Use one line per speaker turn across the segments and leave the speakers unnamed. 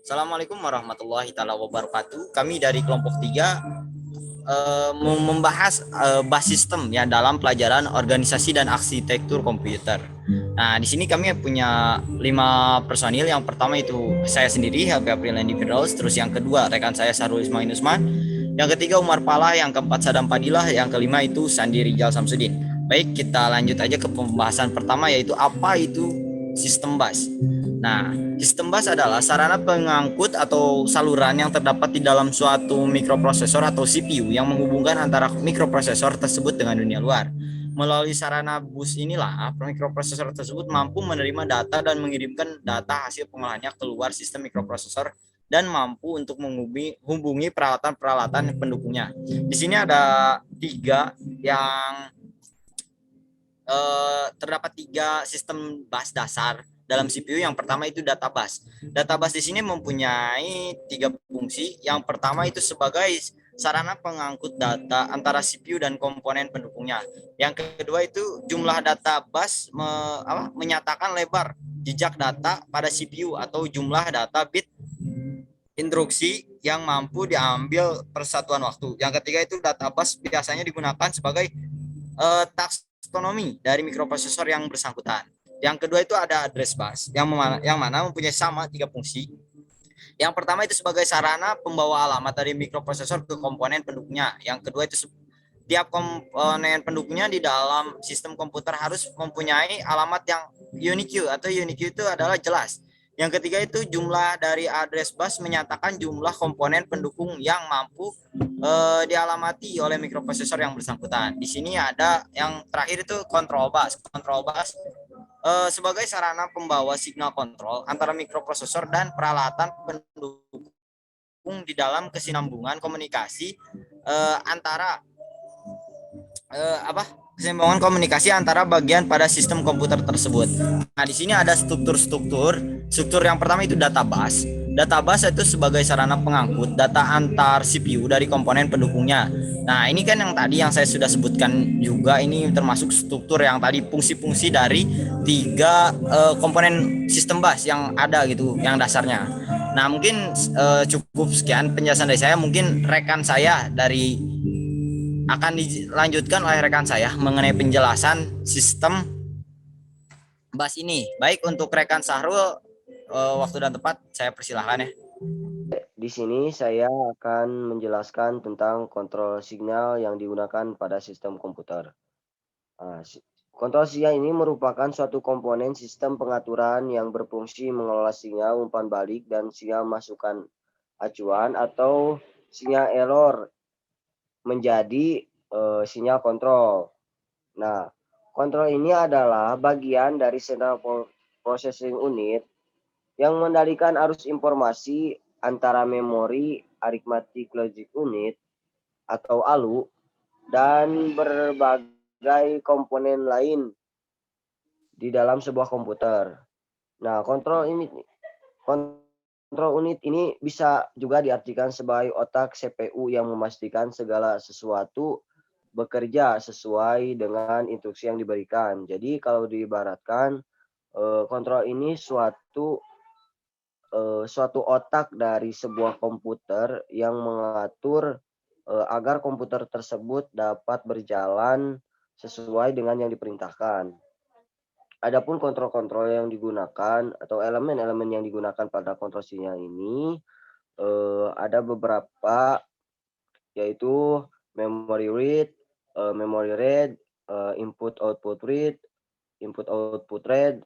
Assalamualaikum warahmatullahi taala wabarakatuh. Kami dari kelompok 3 membahas bas sistem ya dalam pelajaran organisasi dan arsitektur komputer. Nah, di sini kami punya 5 personil. Yang pertama itu saya sendiri, Helvi Apriliandi Firdaus. Terus yang kedua rekan saya Sarul Ismail Usman. Yang ketiga Umar Pala. Yang keempat Sadam Padilah. Yang kelima itu Sandi Rijal Samsudin. Baik, kita lanjut aja ke pembahasan pertama, yaitu apa itu sistem bus. Nah, sistem bus adalah sarana pengangkut atau saluran yang terdapat di dalam suatu mikroprosesor atau CPU yang menghubungkan antara mikroprosesor tersebut dengan dunia luar. Melalui sarana bus inilah, mikroprosesor tersebut mampu menerima data dan mengirimkan data hasil pengolahannya keluar sistem mikroprosesor dan mampu untuk menghubungi peralatan-peralatan pendukungnya. Di sini ada terdapat tiga sistem bus dasar dalam CPU. Yang pertama itu data bus. Data bus di sini mempunyai tiga fungsi. Yang pertama itu sebagai sarana pengangkut data antara CPU dan komponen pendukungnya. Yang kedua itu jumlah data bus menyatakan lebar jejak data pada CPU atau jumlah data bit instruksi yang mampu diambil persatuan waktu. Yang ketiga itu data bus biasanya digunakan sebagai taksonomi dari mikroprosesor yang bersangkutan. Yang kedua itu ada address bus yang mana mempunyai sama tiga fungsi. Yang pertama itu sebagai sarana pembawa alamat dari mikroprosesor ke komponen pendukungnya. Yang kedua itu tiap komponen pendukungnya di dalam sistem komputer harus mempunyai alamat yang unique, atau unique itu adalah jelas. Yang ketiga itu jumlah dari address bus menyatakan jumlah komponen pendukung yang mampu dialamati oleh mikroprosesor yang bersangkutan. Di sini ada yang terakhir itu control bus. Control bus sebagai sarana pembawa signal kontrol antara mikroprosesor dan peralatan pendukung di dalam kesinambungan komunikasi antara keseimbangan komunikasi antara bagian pada sistem komputer tersebut. Nah, di sini ada struktur-struktur. Struktur yang pertama itu data bus. Data bus itu sebagai sarana pengangkut data antar CPU dari komponen pendukungnya. Nah, ini kan yang tadi yang saya sudah sebutkan juga, ini termasuk struktur yang tadi fungsi-fungsi dari tiga komponen sistem bus yang ada gitu, yang dasarnya. Nah, mungkin cukup sekian penjelasan dari saya. Mungkin rekan saya akan dilanjutkan oleh rekan saya mengenai penjelasan sistem bus ini. Baik, untuk rekan Sahrul, waktu dan tempat saya persilahkan ya.
Di sini saya akan menjelaskan tentang kontrol signal yang digunakan pada sistem komputer. Kontrol sinyal ini merupakan suatu komponen sistem pengaturan yang berfungsi mengelola sinyal umpan balik dan sinyal masukan acuan atau sinyal error menjadi sinyal kontrol. Nah, kontrol ini adalah bagian dari Central Processing Unit yang mengendalikan arus informasi antara memori Arithmetic Logic Unit atau ALU dan berbagai komponen lain di dalam sebuah komputer. Nah, kontrol unit ini bisa juga diartikan sebagai otak CPU yang memastikan segala sesuatu bekerja sesuai dengan instruksi yang diberikan. Jadi kalau diibaratkan kontrol ini suatu otak dari sebuah komputer yang mengatur agar komputer tersebut dapat berjalan sesuai dengan yang diperintahkan. Adapun kontrol-kontrol yang digunakan atau elemen-elemen yang digunakan pada kontrol sinyal ini ada beberapa, yaitu memory read, input output read, input output read,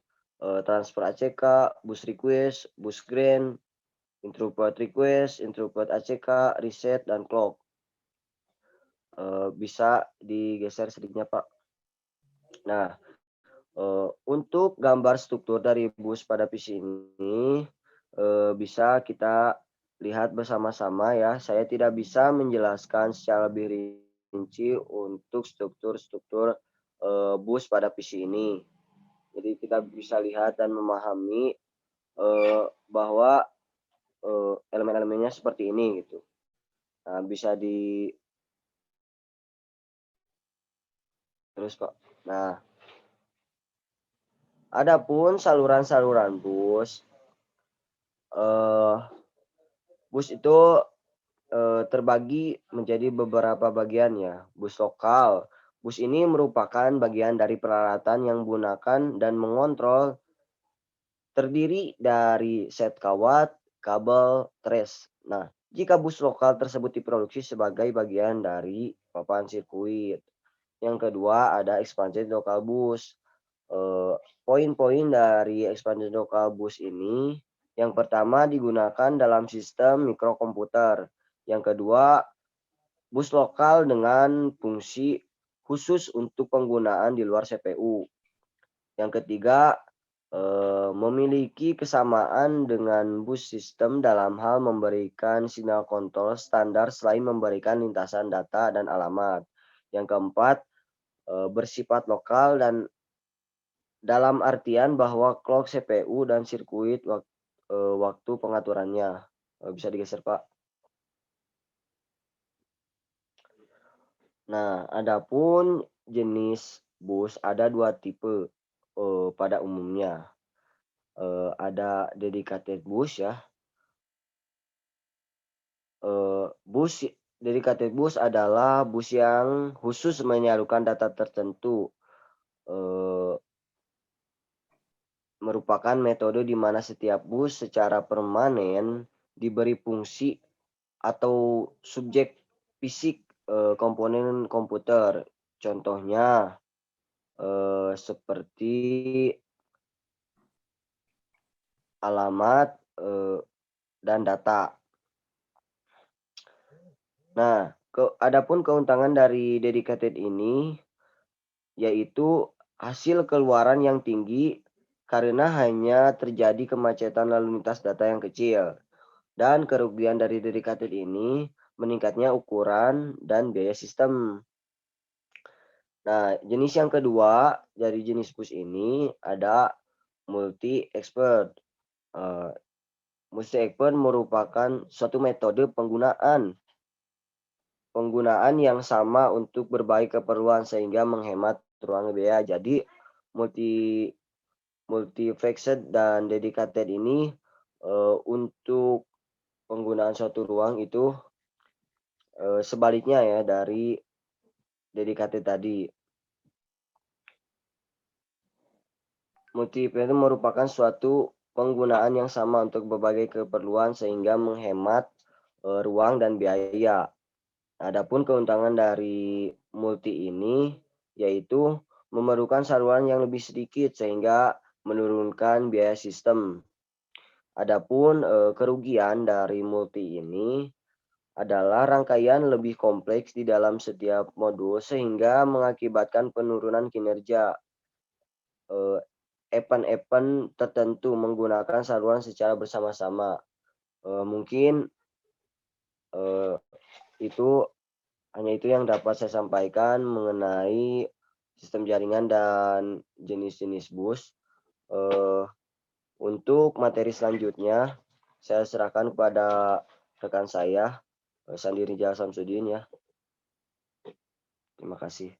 transfer ACK, bus request, bus grant, interrupt request, interrupt ACK, reset, dan clock. Bisa digeser sedikitnya, Pak. Nah, untuk gambar struktur dari bus pada PC ini bisa kita lihat bersama-sama ya. Saya tidak bisa menjelaskan secara lebih rinci untuk struktur-struktur bus pada PC ini. Jadi kita bisa lihat dan memahami bahwa elemen-elemennya seperti ini gitu. Nah, bisa terus Pak. Nah, adapun saluran-saluran bus Bus itu terbagi menjadi beberapa bagian ya. Bus lokal. Bus ini merupakan bagian dari peralatan yang menggunakan dan mengontrol, terdiri dari set kawat, kabel, trace. Nah, jika bus lokal tersebut diproduksi sebagai bagian dari papan sirkuit. Yang kedua ada expanded local bus. Poin-poin dari expanded local bus ini, yang pertama digunakan dalam sistem mikrokomputer. Yang kedua, bus lokal dengan fungsi khusus untuk penggunaan di luar CPU. Yang ketiga, memiliki kesamaan dengan bus sistem dalam hal memberikan sinyal kontrol standar selain memberikan lintasan data dan alamat. Yang keempat, bersifat lokal dan dalam artian bahwa clock CPU dan sirkuit waktu pengaturannya. Bisa digeser, Pak. Nah, adapun jenis bus ada 2 tipe pada umumnya. Ada dedicated bus ya. Bus dedicated bus adalah bus yang khusus menyalurkan data tertentu. Merupakan metode di mana setiap bus secara permanen diberi fungsi atau subjek fisik komponen komputer. Contohnya seperti alamat dan data. Nah, adapun keuntungan dari dedicated ini yaitu hasil keluaran yang tinggi karena hanya terjadi kemacetan lalu lintas data yang kecil. Dan kerugian dari dedicated ini meningkatnya ukuran dan biaya sistem. Nah, jenis yang kedua dari jenis bus ini ada multi expert. Multi expert merupakan suatu metode penggunaan yang sama untuk berbagai keperluan sehingga menghemat ruang biaya. Jadi multi-flexed dan dedicated ini untuk penggunaan suatu ruang itu sebaliknya ya dari dedicated tadi. Multi-flexed merupakan suatu penggunaan yang sama untuk berbagai keperluan sehingga menghemat ruang dan biaya. Adapun keuntungan dari multi ini yaitu memerlukan saluran yang lebih sedikit sehingga menurunkan biaya sistem. Adapun kerugian dari multi ini adalah rangkaian lebih kompleks di dalam setiap modul sehingga mengakibatkan penurunan kinerja. Event-event tertentu menggunakan saluran secara bersama-sama. Mungkin itu hanya itu yang dapat saya sampaikan mengenai sistem jaringan dan jenis-jenis bus. Untuk materi selanjutnya, saya serahkan kepada rekan saya, Sandi Rijal Samsudin ya. Terima kasih.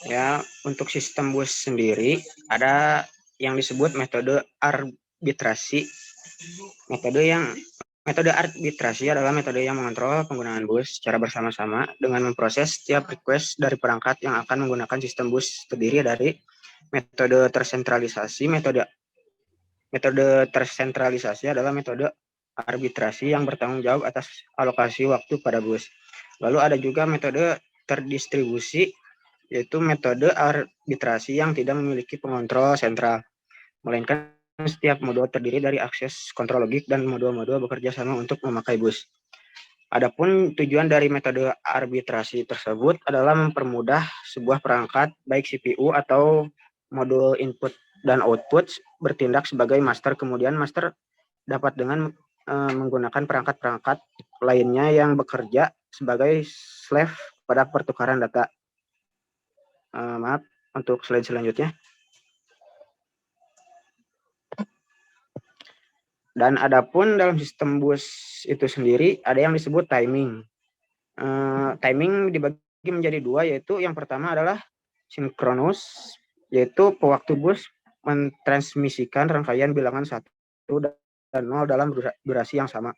Ya, untuk sistem bus sendiri ada yang disebut metode arbitrasi. Metode arbitrasi adalah metode yang mengontrol penggunaan bus secara bersama-sama dengan memproses setiap request dari perangkat yang akan menggunakan sistem bus, terdiri dari metode tersentralisasi. Metode tersentralisasi adalah metode arbitrasi yang bertanggung jawab atas alokasi waktu pada bus. Lalu ada juga metode terdistribusi, yaitu metode arbitrasi yang tidak memiliki pengontrol sentral, melainkan setiap modul terdiri dari akses kontrol logik dan modul-modul bekerja sama untuk memakai bus. Adapun tujuan dari metode arbitrasi tersebut adalah mempermudah sebuah perangkat, baik CPU atau modul input dan output, bertindak sebagai master, kemudian master dapat dengan menggunakan perangkat-perangkat lainnya yang bekerja sebagai slave pada pertukaran data. Maaf, untuk slide selanjutnya. Dan adapun dalam sistem bus itu sendiri ada yang disebut timing. Timing dibagi menjadi dua, yaitu yang pertama adalah sinkronus, yaitu pewaktu bus mentransmisikan rangkaian bilangan 1 dan 0 dalam durasi yang sama.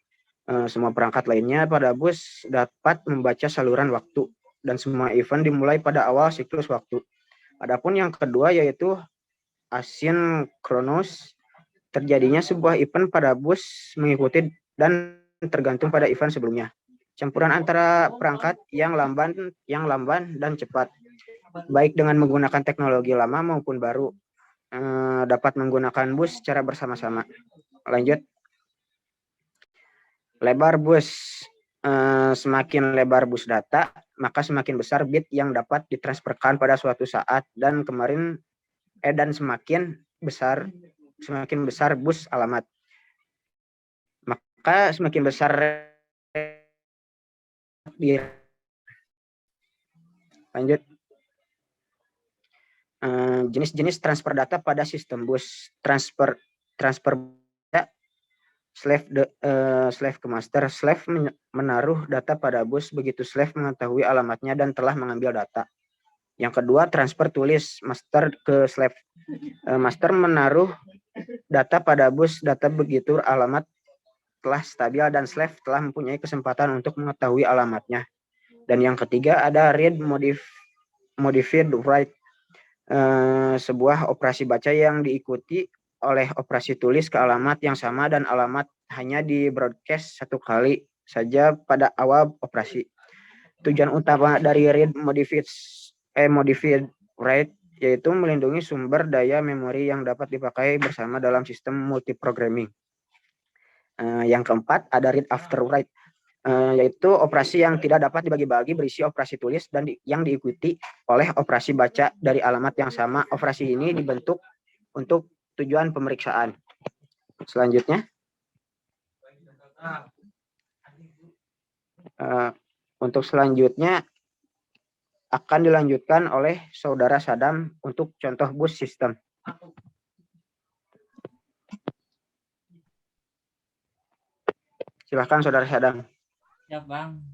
Semua perangkat lainnya pada bus dapat membaca saluran waktu dan semua event dimulai pada awal siklus waktu. Adapun yang kedua yaitu asinkronus, terjadinya sebuah event pada bus mengikuti dan tergantung pada event sebelumnya. Campuran antara perangkat yang lamban dan cepat, baik dengan menggunakan teknologi lama maupun baru, dapat menggunakan bus secara bersama-sama. Lanjut. Lebar bus. Semakin lebar bus data, maka semakin besar bit yang dapat ditransferkan pada suatu saat dan semakin besar bus alamat. Maka semakin besar lanjut. Jenis-jenis transfer data pada sistem bus. Transfer data slave ke master. Slave menaruh data pada bus begitu slave mengetahui alamatnya dan telah mengambil data. Yang kedua, transfer tulis master ke slave. Master menaruh data pada bus data begitu alamat telah stabil dan slave telah mempunyai kesempatan untuk mengetahui alamatnya. Dan yang ketiga ada read modified write, sebuah operasi baca yang diikuti oleh operasi tulis ke alamat yang sama dan alamat hanya di broadcast satu kali saja pada awal operasi. Tujuan utama dari read modified write yaitu melindungi sumber daya memori yang dapat dipakai bersama dalam sistem multiprogramming. Yang keempat ada read after write, yaitu operasi yang tidak dapat dibagi-bagi berisi operasi tulis dan yang diikuti oleh operasi baca dari alamat yang sama. Operasi ini dibentuk untuk tujuan pemeriksaan. Selanjutnya, untuk selanjutnya akan dilanjutkan oleh Saudara Sadam untuk contoh bus sistem. Silahkan Saudara Sadam.
Ya Bang.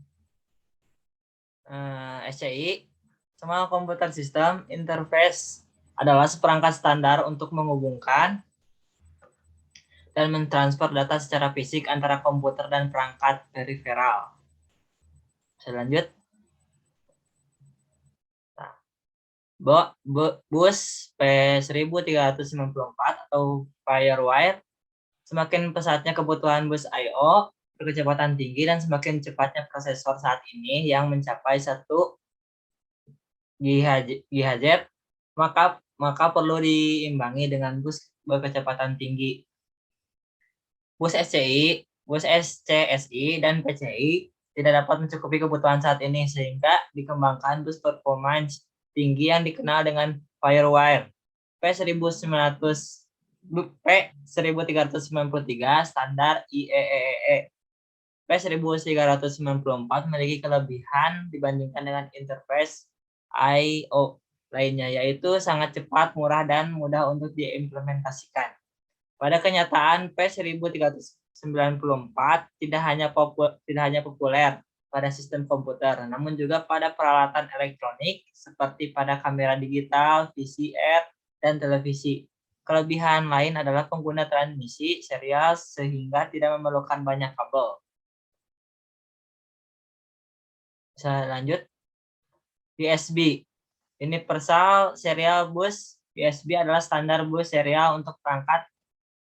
SCI, Small Computer System Interface adalah seperangkat standar untuk menghubungkan dan mentransfer data secara fisik antara komputer dan perangkat periferal. Selanjut. Bus P1394 atau Firewire, semakin pesatnya kebutuhan bus I/O berkecepatan tinggi dan semakin cepatnya prosesor saat ini yang mencapai 1 GHz, maka perlu diimbangi dengan bus berkecepatan tinggi. Bus SCSI dan PCI tidak dapat mencukupi kebutuhan saat ini sehingga dikembangkan bus performance tinggi yang dikenal dengan Firewire P1393 standar IEEE. P1394 memiliki kelebihan dibandingkan dengan interface I/O lainnya, yaitu sangat cepat, murah, dan mudah untuk diimplementasikan. Pada kenyataan, P1394 tidak hanya populer pada sistem komputer, namun juga pada peralatan elektronik seperti pada kamera digital, VCR, dan televisi. Kelebihan lain adalah pengguna transmisi serial sehingga tidak memerlukan banyak kabel. Bisa lanjut. USB, Universal Serial Bus. USB adalah standar bus serial untuk perangkat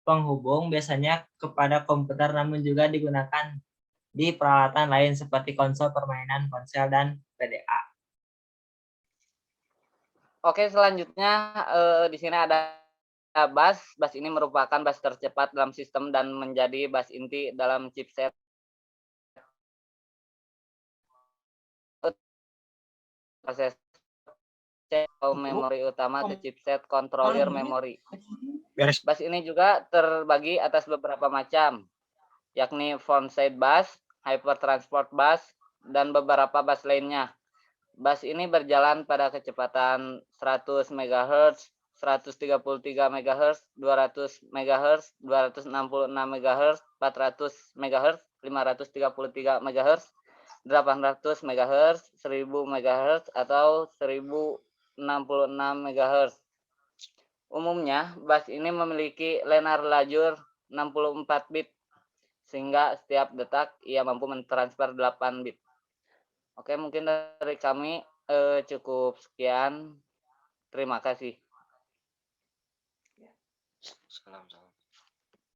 penghubung, biasanya kepada komputer, namun juga digunakan di peralatan lain seperti konsol permainan, ponsel, dan PDA.
Oke, selanjutnya di sini ada bus. Bus ini merupakan bus tercepat dalam sistem dan menjadi bus inti dalam chipset proses memori utama atau chipset controller memori. Bus ini juga terbagi atas beberapa macam, yakni front-side bus, hyper-transport bus, dan beberapa bus lainnya. Bus ini berjalan pada kecepatan 100 MHz, 133 MHz, 200 MHz, 266 MHz, 400 MHz, 533 MHz, 800 MHz, 1000 MHz, atau 1066 MHz. Umumnya, bus ini memiliki lenar lajur 64 bit, sehingga setiap detak ia mampu mentransfer 8 bit. Oke, mungkin dari kami cukup sekian. Terima kasih.
Salam.